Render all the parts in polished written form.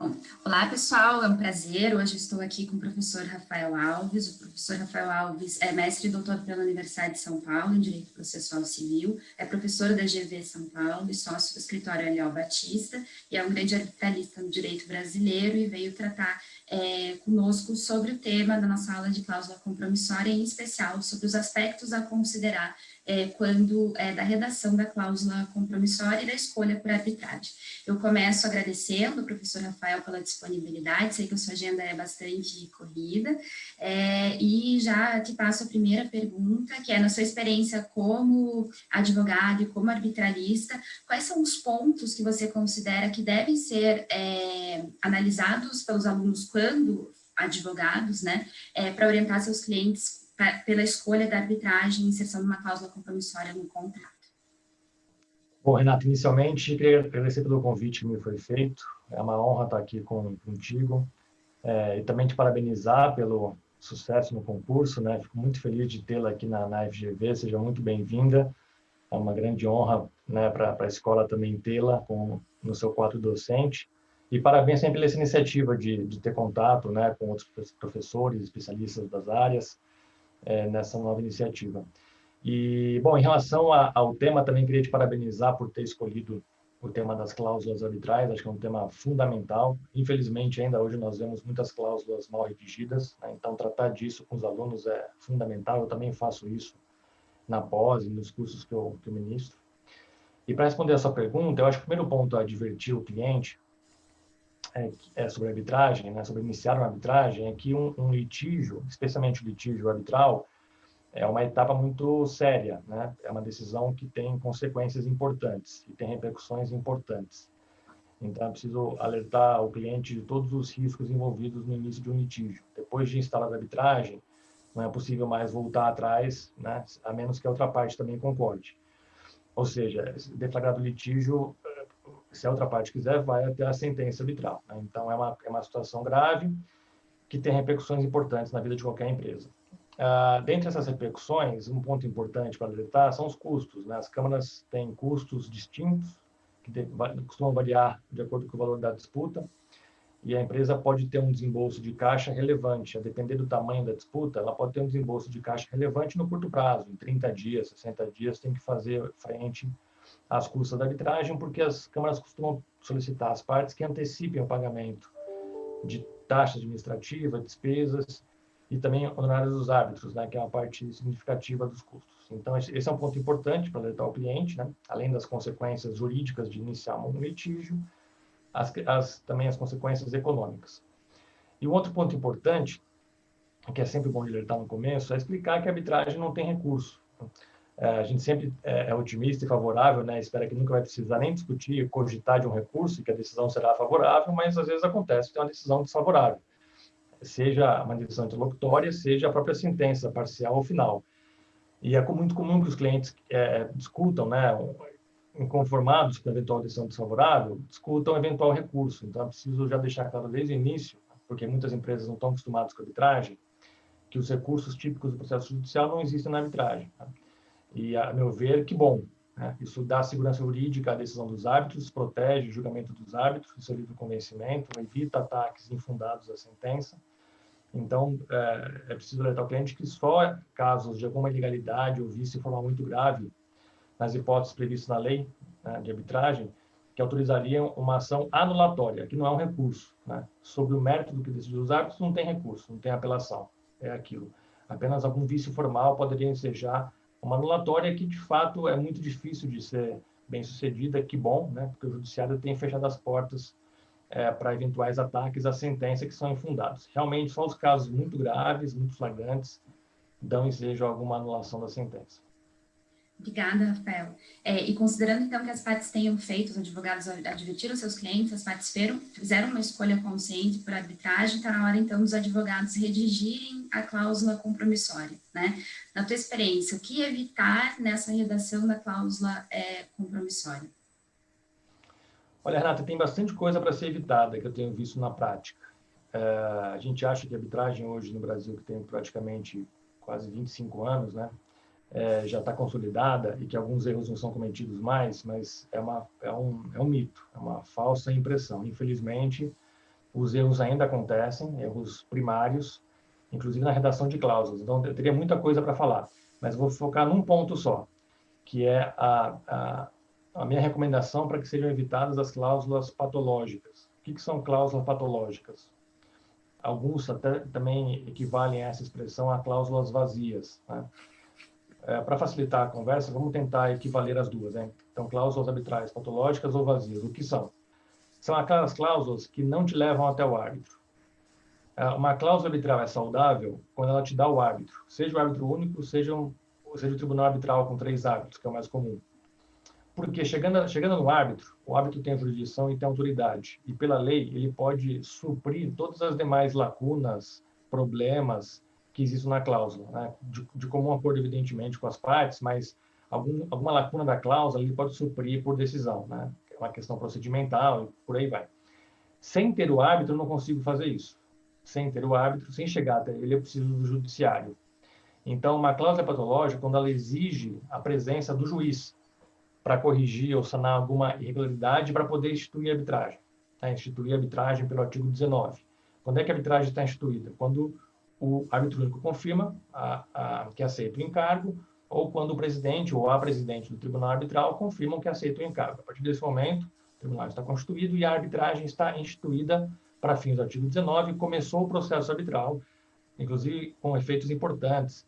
Bom, olá, pessoal, é um prazer. Hoje estou aqui com o professor Rafael Alves. O professor Rafael Alves é mestre e doutor pela Universidade de São Paulo em Direito Processual Civil, é professor da GV São Paulo e sócio do escritório Eliel Batista, e é um grande arbitralista no direito brasileiro e veio tratar conosco sobre o tema da nossa aula de cláusula compromissória, em especial sobre os aspectos a considerar quando da redação da cláusula compromissória e da escolha por arbitragem. Eu começo agradecendo ao professor Rafael pela disponibilidade, sei que a sua agenda é bastante corrida, e já te passo a primeira pergunta, que é, na sua experiência como advogado e como arbitralista, quais são os pontos que você considera que devem ser analisados pelos alunos quando advogados, né, para orientar seus clientes pela escolha da arbitragem e inserção de uma cláusula compromissória no contrato? Bom, Renato, inicialmente, queria agradecer pelo convite que me foi feito. É uma honra estar aqui contigo. E também te parabenizar pelo sucesso no concurso, né? Fico muito feliz de tê-la aqui na FGV. Seja muito bem-vinda. É uma grande honra, né, para a escola também tê-la no seu quadro docente. E parabéns sempre pela essa iniciativa de ter contato, né, com outros professores, especialistas das áreas, nessa nova iniciativa. E, bom, em relação ao tema, também queria te parabenizar por ter escolhido o tema das cláusulas arbitrais, acho que é um tema fundamental. Infelizmente, ainda hoje nós vemos muitas cláusulas mal redigidas, né? Então tratar disso com os alunos é fundamental. Eu também faço isso na pós e nos cursos que eu ministro. E para responder a sua pergunta, eu acho que o primeiro ponto a advertir o cliente sobre arbitragem, né, sobre iniciar uma arbitragem, é que um litígio, especialmente o litígio arbitral, é uma etapa muito séria, né? É uma decisão que tem consequências importantes e tem repercussões importantes. Então, é preciso alertar o cliente de todos os riscos envolvidos no início de um litígio. Depois de instalar a arbitragem, não é possível mais voltar atrás, né? A menos que a outra parte também concorde. Ou seja, deflagrado litígio, se a outra parte quiser, vai até a sentença arbitral, né? Então, é uma situação grave que tem repercussões importantes na vida de qualquer empresa. Dentre essas repercussões, um ponto importante para alertar são os custos, né? As câmaras têm custos distintos, que costumam variar de acordo com o valor da disputa, e a empresa pode ter um desembolso de caixa relevante. A depender do tamanho da disputa, ela pode ter um desembolso de caixa relevante no curto prazo, em 30 dias, 60 dias, tem que fazer frente às custas da arbitragem, porque as câmaras costumam solicitar às partes que antecipem o pagamento de taxa administrativa, despesas, e também honorários dos árbitros, né, que é uma parte significativa dos custos. Então, esse é um ponto importante para alertar o cliente, né, além das consequências jurídicas de iniciar um litígio, também as consequências econômicas. E um outro ponto importante, que é sempre bom de alertar no começo, é explicar que a arbitragem não tem recurso. A gente sempre é otimista e favorável, né, espera que nunca vai precisar nem discutir, cogitar de um recurso, que a decisão será favorável, mas às vezes acontece que tem uma decisão desfavorável, seja uma decisão interlocutória, seja a própria sentença parcial ou final. E é muito comum que os clientes discutam, né, inconformados com a eventual decisão desfavorável, discutam eventual recurso. Então, é preciso já deixar claro desde o início, porque muitas empresas não estão acostumadas com a arbitragem, que os recursos típicos do processo judicial não existem na arbitragem. Tá? E, a meu ver, que bom. Né? Isso dá segurança jurídica à decisão dos árbitros, protege o julgamento dos árbitros, isso é livre convencimento, evita ataques infundados à sentença. Então, é preciso alertar o cliente que só casos de alguma ilegalidade ou vício formal muito grave, nas hipóteses previstas na lei, né, de arbitragem, que autorizariam uma ação anulatória, que não é um recurso. Né? Sobre o mérito do que decidiu os árbitros, não tem recurso, não tem apelação. É aquilo. Apenas algum vício formal poderia ensejar uma anulatória que, de fato, é muito difícil de ser bem sucedida. Que bom, né? Porque o judiciário tem fechado as portas para eventuais ataques à sentença que são infundados. Realmente, são os casos muito graves, muito flagrantes, dão ensejo a alguma anulação da sentença. Obrigada, Rafael. E considerando, então, que as partes tenham feito, os advogados advertiram seus clientes, as partes fizeram uma escolha consciente por arbitragem, está na hora, então, dos advogados redigirem a cláusula compromissória, né? Na tua experiência, o que evitar nessa redação da cláusula compromissória? Olha, Renata, tem bastante coisa para ser evitada que eu tenho visto na prática. A gente acha que a arbitragem hoje no Brasil, que tem praticamente quase 25 anos, né, já está consolidada e que alguns erros não são cometidos mais, mas é um mito, é uma falsa impressão. Infelizmente, os erros ainda acontecem, erros primários, inclusive na redação de cláusulas. Então, eu teria muita coisa para falar, mas vou focar num ponto só, que é a minha recomendação para que sejam evitadas as cláusulas patológicas. O que são cláusulas patológicas? Alguns até também equivalem a essa expressão a cláusulas vazias, né? Para facilitar a conversa, vamos tentar equivaler as duas, né? Então, cláusulas arbitrais patológicas ou vazias, o que são? São aquelas cláusulas que não te levam até o árbitro. Uma cláusula arbitral é saudável quando ela te dá o árbitro, seja o árbitro único, seja o tribunal arbitral com 3 árbitros, que é o mais comum. Porque chegando no árbitro, o árbitro tem jurisdição e tem autoridade. E pela lei, ele pode suprir todas as demais lacunas, problemas que existem na cláusula, né? De comum acordo, evidentemente, com as partes, mas alguma lacuna da cláusula ele pode suprir por decisão, né? É uma questão procedimental e por aí vai. Sem ter o árbitro, eu não consigo fazer isso. Sem ter o árbitro, sem chegar até ele, eu preciso do judiciário. Então, uma cláusula patológica, quando ela exige a presença do juiz para corrigir ou sanar alguma irregularidade para poder instituir a arbitragem. Tá? Instituir a arbitragem pelo artigo 19. Quando é que a arbitragem está instituída? Quando o árbitro único confirma que aceita o encargo, ou quando o presidente ou a presidente do tribunal arbitral confirmam que aceita o encargo. A partir desse momento, o tribunal está constituído e a arbitragem está instituída para fins do artigo 19, começou o processo arbitral, inclusive com efeitos importantes,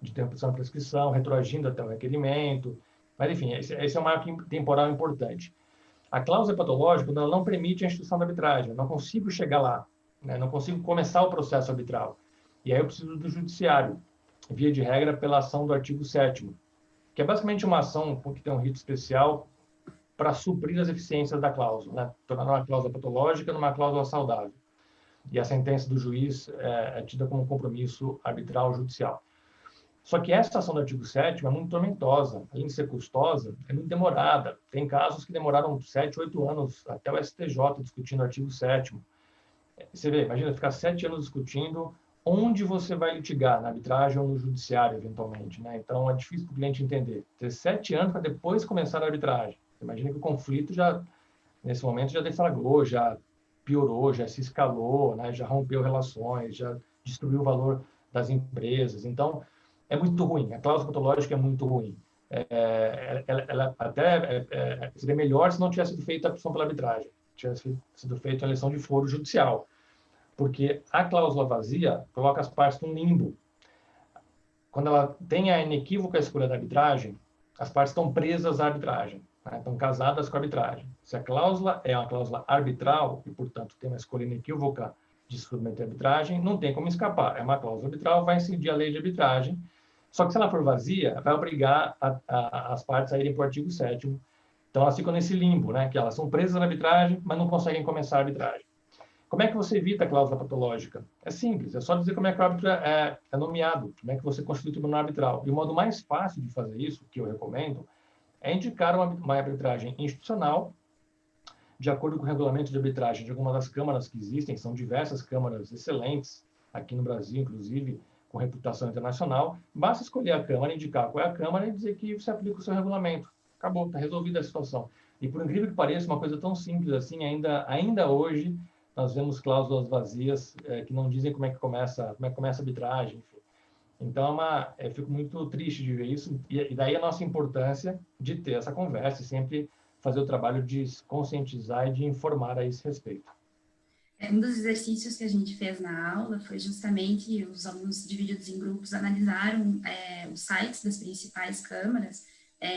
de interrupção da prescrição, retroagindo até o requerimento, mas, enfim, esse é um marco temporal importante. A cláusula patológica, ela não permite a instituição da arbitragem. Eu não consigo chegar lá, né? Não consigo começar o processo arbitral. E aí eu preciso do judiciário, via de regra, pela ação do artigo 7º, que é basicamente uma ação que tem um rito especial para suprir as eficiências da cláusula, né? Tornar uma cláusula patológica numa cláusula saudável. E a sentença do juiz é tida como compromisso arbitral judicial. Só que essa ação do artigo 7º é muito tormentosa, além de ser custosa, é muito demorada. Tem casos que demoraram 7, 8 anos, até o STJ discutindo o artigo 7º. Você vê, imagina ficar 7 anos discutindo onde você vai litigar, na arbitragem ou no judiciário, eventualmente, né? Então, é difícil para o cliente entender. Ter 7 anos para depois começar a arbitragem. Você imagina que o conflito já, nesse momento, já deflagrou, já piorou, já se escalou, né? Já rompeu relações, já destruiu o valor das empresas. Então, é muito ruim. A cláusula patológica é muito ruim. Ela até seria melhor se não tivesse sido feita a opção pela arbitragem, tivesse sido feita a eleição de foro judicial, porque a cláusula vazia coloca as partes num limbo. Quando ela tem a inequívoca escolha da arbitragem, as partes estão presas à arbitragem, né? Estão casadas com a arbitragem. Se a cláusula é uma cláusula arbitral e, portanto, tem uma escolha inequívoca de se submeter à arbitragem, não tem como escapar. É uma cláusula arbitral, vai incidir a lei de arbitragem. Só que se ela for vazia, vai obrigar as partes a irem para o artigo 7º. Então, elas ficam nesse limbo, né? Que elas são presas na arbitragem, mas não conseguem começar a arbitragem. Como é que você evita a cláusula patológica? É simples, é só dizer como é que o árbitro é nomeado, como é que você constitui o tribunal arbitral. E o modo mais fácil de fazer isso, que eu recomendo, é indicar uma arbitragem institucional, de acordo com o regulamento de arbitragem de alguma das câmaras que existem, são diversas câmaras excelentes, aqui no Brasil, inclusive, com reputação internacional, basta escolher a Câmara, indicar qual é a Câmara e dizer que você aplica o seu regulamento. Acabou, está resolvida a situação. E por incrível que pareça, uma coisa tão simples assim, ainda hoje, nós vemos cláusulas vazias que não dizem como é que começa a arbitragem, enfim. Então, eu fico muito triste de ver isso, e daí a nossa importância de ter essa conversa e sempre fazer o trabalho de conscientizar e de informar a esse respeito. Um dos exercícios que a gente fez na aula foi justamente os alunos divididos em grupos analisaram os sites das principais câmaras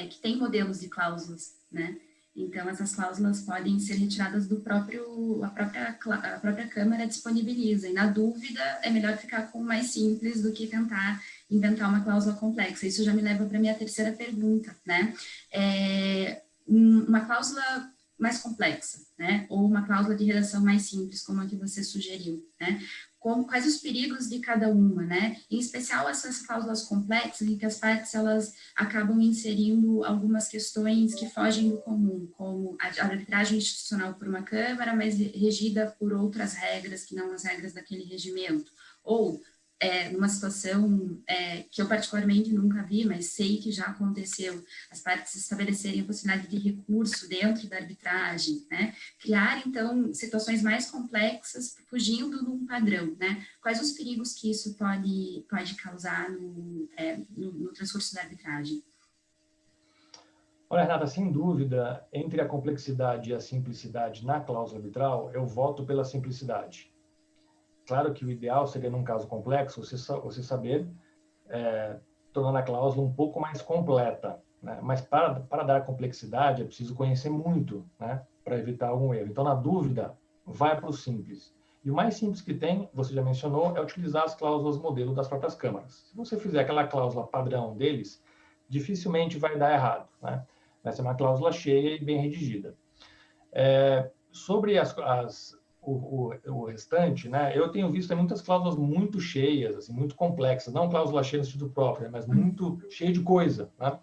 que têm modelos de cláusulas, né? Então, essas cláusulas podem ser retiradas a própria Câmara disponibiliza, e na dúvida é melhor ficar com o mais simples do que tentar inventar uma cláusula complexa. Isso já me leva para a minha terceira pergunta, né? Uma cláusula mais complexa, né? Ou uma cláusula de redação mais simples, como a que você sugeriu, né? Quais os perigos de cada uma, né? Em especial essas cláusulas complexas em que as partes elas acabam inserindo algumas questões que fogem do comum, como a arbitragem institucional por uma câmara, mas regida por outras regras que não as regras daquele regimento, ou numa situação que eu particularmente nunca vi, mas sei que já aconteceu, as partes estabelecerem a possibilidade de recurso dentro da arbitragem, né? Criar, então, situações mais complexas, fugindo de um padrão, né? Quais os perigos que isso pode causar no transcurso da arbitragem? Olha, Renata, sem dúvida, entre a complexidade e a simplicidade na cláusula arbitral, eu voto pela simplicidade. Claro que o ideal seria, num caso complexo, você saber tornar a cláusula um pouco mais completa, né? Mas para dar complexidade é preciso conhecer muito, né? Para evitar algum erro. Então, na dúvida, vai para o simples. E o mais simples que tem, você já mencionou, é utilizar as cláusulas modelo das próprias câmaras. Se você fizer aquela cláusula padrão deles, dificilmente vai dar errado, né? Vai ser uma cláusula cheia e bem redigida. Sobre o restante, né? Eu tenho visto muitas cláusulas muito cheias, assim, muito complexas, não cláusula cheia no sentido próprio, mas muito cheia de coisa, né?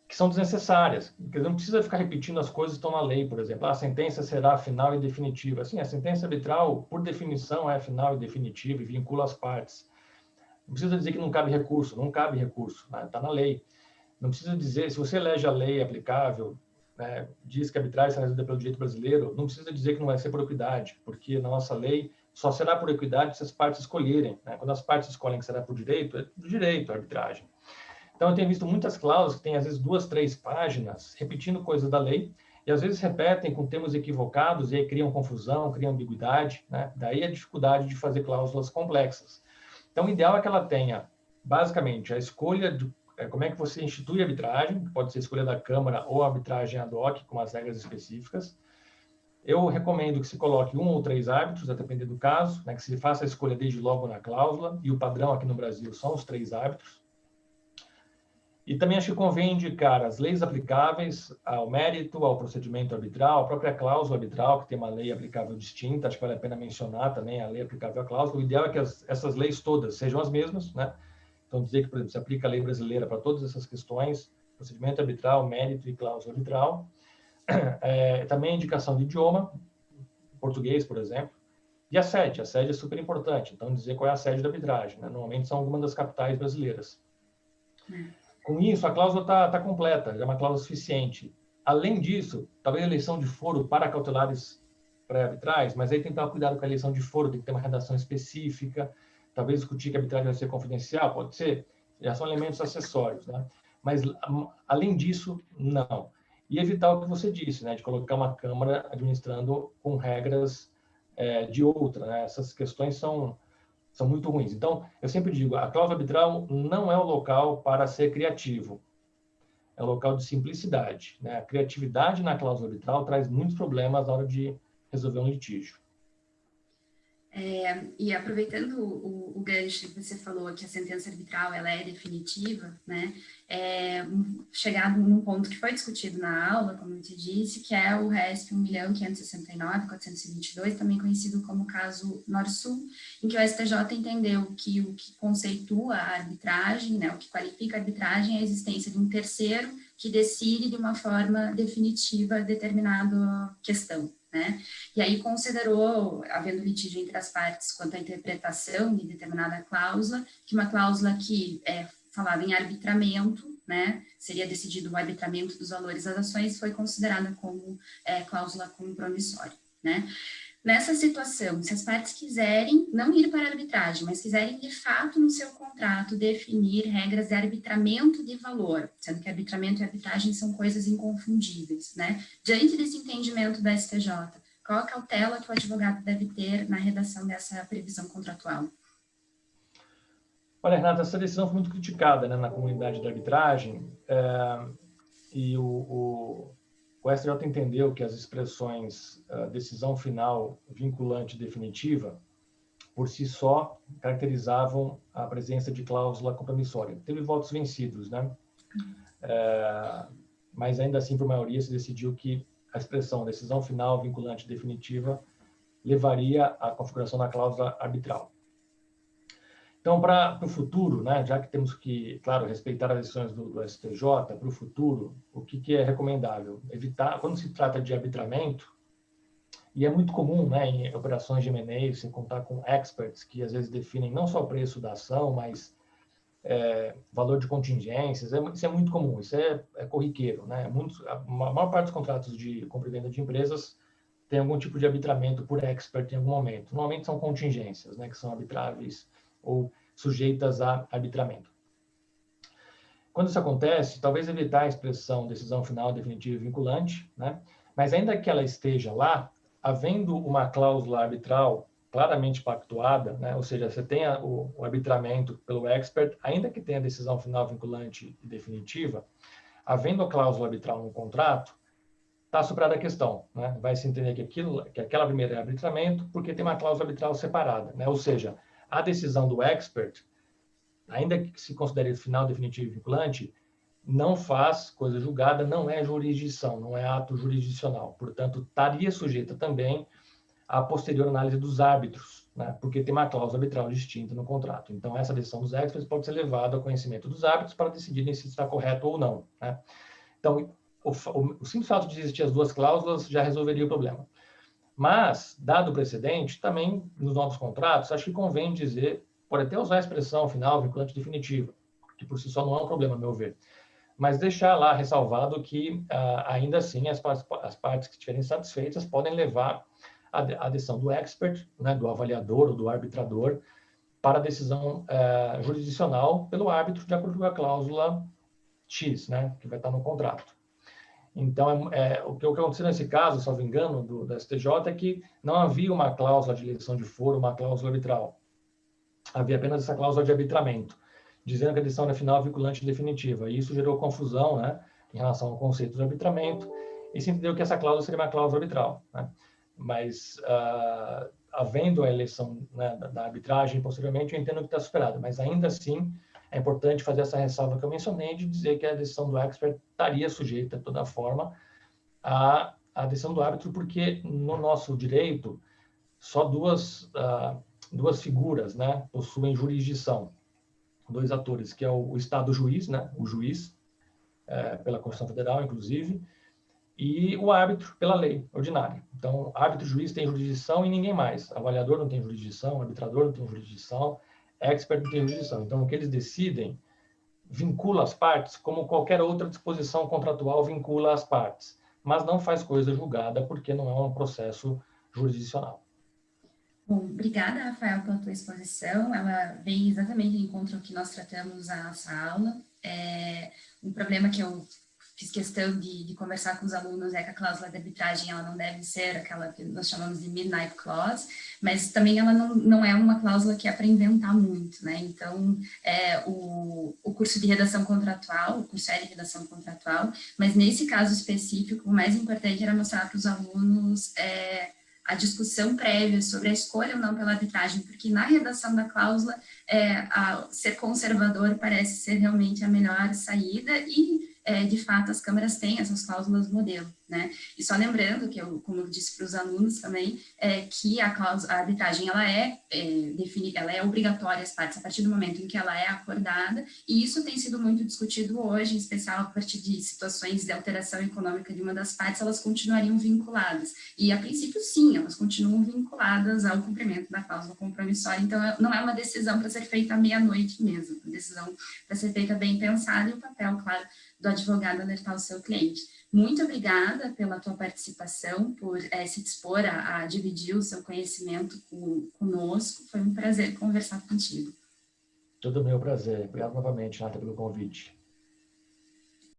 Que são desnecessárias. Porque não precisa ficar repetindo as coisas que estão na lei, por exemplo. A sentença será final e definitiva. Assim, a sentença arbitral, por definição, é final e definitiva e vincula as partes. Não precisa dizer que não cabe recurso, não cabe recurso, né? Está na lei. Não precisa dizer, se você elege a lei aplicável, né, diz que a arbitragem será resolvida pelo direito brasileiro, não precisa dizer que não vai ser por equidade, porque na nossa lei só será por equidade se as partes escolherem, né? Quando as partes escolhem que será por direito, é do direito a arbitragem. Então, eu tenho visto muitas cláusulas que têm, às vezes, 2, 3 páginas, repetindo coisas da lei, e às vezes repetem com termos equivocados, e aí criam confusão, criam ambiguidade, né? Daí a dificuldade de fazer cláusulas complexas. Então, o ideal é que ela tenha, basicamente, a escolha de como é que você institui a arbitragem, pode ser escolha da Câmara ou arbitragem ad hoc, com as regras específicas. Eu recomendo que se coloque 1 ou 3 árbitros, a depender do caso, né, que se faça a escolha desde logo na cláusula, e o padrão aqui no Brasil são os 3 árbitros. E também acho que convém indicar as leis aplicáveis ao mérito, ao procedimento arbitral, a própria cláusula arbitral, que tem uma lei aplicável distinta, acho que vale a pena mencionar também a lei aplicável à cláusula. O ideal é que essas leis todas sejam as mesmas, né? Então, dizer que, por exemplo, se aplica a lei brasileira para todas essas questões, procedimento arbitral, mérito e cláusula arbitral. Também a indicação de idioma, português, por exemplo. E a sede é super importante. Então, dizer qual é a sede da arbitragem, né? Normalmente são algumas das capitais brasileiras. Com isso, a cláusula está completa, é uma cláusula suficiente. Além disso, talvez a eleição de foro para cautelares pré-arbitrais, mas aí tem que tomar cuidado com a eleição de foro, tem que ter uma redação específica, talvez discutir que a arbitragem vai ser confidencial, pode ser, já são elementos acessórios, né? Mas, além disso, não. E evitar o que você disse, né? De colocar uma Câmara administrando com regras de outra, né? Essas questões são muito ruins. Então, eu sempre digo, a cláusula arbitral não é o local para ser criativo, é o local de simplicidade, né? A criatividade na cláusula arbitral traz muitos problemas na hora de resolver um litígio. E aproveitando o gancho que você falou que a sentença arbitral ela é definitiva, né? Chegado num ponto que foi discutido na aula, como eu te disse, que é o RESP 1.569.422, também conhecido como caso Norsul, em que o STJ entendeu que o que conceitua a arbitragem, né, o que qualifica a arbitragem é a existência de um terceiro que decide de uma forma definitiva determinada questão. Né? E aí considerou, havendo litígio entre as partes quanto à interpretação de determinada cláusula, que uma cláusula que falava em arbitramento, né, seria decidido o arbitramento dos valores das ações, foi considerada como cláusula compromissória. Né? Nessa situação, se as partes quiserem não ir para a arbitragem, mas quiserem de fato no seu contrato definir regras de arbitramento de valor, sendo que arbitramento e arbitragem são coisas inconfundíveis, né? Diante desse entendimento da STJ, qual a cautela que o advogado deve ter na redação dessa previsão contratual? Olha, Renata, essa decisão foi muito criticada, né, na comunidade da arbitragem, e o STJ entendeu que as expressões decisão final, vinculante e definitiva, por si só, caracterizavam a presença de cláusula compromissória. Teve votos vencidos, né? Mas ainda assim, por maioria, se decidiu que a expressão decisão final, vinculante e definitiva levaria à configuração da cláusula arbitral. Então, para o futuro, né, já que temos que, claro, respeitar as decisões do STJ, para o futuro, o que é recomendável? Evitar, quando se trata de arbitramento, E é muito comum, né, em operações de M&A, você contar com experts que às vezes definem não só o preço da ação, mas valor de contingências. Isso é muito comum, isso é corriqueiro, né? A maior parte dos contratos de compra e venda de empresas tem algum tipo de arbitramento por expert em algum momento. Normalmente são contingências, né, que são arbitráveis ou sujeitas a arbitramento. Quando isso acontece, talvez evitar a expressão decisão final definitiva e vinculante, né? Mas ainda que ela esteja lá, havendo uma cláusula arbitral claramente pactuada, né? Ou seja, você tem o arbitramento pelo expert, ainda que tenha decisão final vinculante e definitiva, havendo a cláusula arbitral no contrato, está superada a questão, né? Vai se entender que aquela primeira é arbitramento porque tem uma cláusula arbitral separada, né? Ou seja, a decisão do expert, ainda que se considere final definitivo e vinculante, não faz coisa julgada, não é jurisdição, não é ato jurisdicional. Portanto, estaria sujeita também à posterior análise dos árbitros, né? Porque tem uma cláusula arbitral distinta no contrato. Então, essa decisão dos experts pode ser levada ao conhecimento dos árbitros para decidirem se está correto ou não, né? Então, o simples fato de existir as duas cláusulas já resolveria o problema. Mas, dado o precedente, também nos novos contratos, acho que convém dizer, pode até usar a expressão final, vinculante definitiva, que por si só não é um problema, a meu ver, mas deixar lá ressalvado que, ainda assim, as partes que estiverem satisfeitas podem levar a decisão do expert, né, do avaliador ou do arbitrador, para a decisão jurisdicional pelo árbitro, de acordo com a cláusula X, né, que vai estar no contrato. Então, o que aconteceu nesse caso, salvo engano, do STJ, é que não havia uma cláusula de eleição de foro, uma cláusula arbitral. Havia apenas essa cláusula de arbitramento, dizendo que a decisão era final, vinculante e definitiva. E isso gerou confusão, né, em relação ao conceito de arbitramento, e se entendeu que essa cláusula seria uma cláusula arbitral, né? Mas, havendo a eleição, né, da arbitragem, posteriormente, eu entendo que está superada. Mas, ainda assim, é importante fazer essa ressalva que eu mencionei, de dizer que a decisão do expert estaria sujeita, de toda forma, à decisão do árbitro, porque, no nosso direito, só duas figuras, né, possuem jurisdição. Dois atores, que é o Estado juiz, né, o juiz, pela Constituição Federal, inclusive, e o árbitro pela lei ordinária. Então, árbitro e juiz têm jurisdição e ninguém mais. Avaliador não tem jurisdição, arbitrador não tem jurisdição, expert não tem jurisdição. Então, o que eles decidem vincula as partes como qualquer outra disposição contratual vincula as partes, mas não faz coisa julgada porque não é um processo jurisdicional. Bom, obrigada, Rafael, pela tua exposição. Ela vem exatamente de encontro ao que nós tratamos na nossa aula. Um problema que eu fiz questão de conversar com os alunos é que a cláusula de arbitragem ela não deve ser aquela que nós chamamos de midnight clause, mas também ela não é uma cláusula que é para inventar muito, né? Então, o curso de redação contratual, o curso é de redação contratual, mas nesse caso específico, o mais importante era mostrar para os alunos a discussão prévia sobre a escolha ou não pela arbitragem, porque na redação da cláusula, ser conservador parece ser realmente a melhor saída e, de fato, as câmaras têm essas cláusulas modelo, né? E só lembrando que, como eu disse para os alunos também, que a arbitragem, ela é obrigatória às partes a partir do momento em que ela é acordada, e isso tem sido muito discutido hoje, em especial a partir de situações de alteração econômica de uma das partes, elas continuariam vinculadas. E, a princípio, sim, elas continuam vinculadas ao cumprimento da cláusula compromissória, então não é uma decisão para ser feita à meia-noite mesmo, é uma decisão para ser feita bem pensada e o papel, claro, do advogado alertar o seu cliente. Muito obrigada pela tua participação, por se dispor a dividir o seu conhecimento conosco. Foi um prazer conversar contigo. Todo meu prazer. Obrigado novamente, Nata, pelo convite.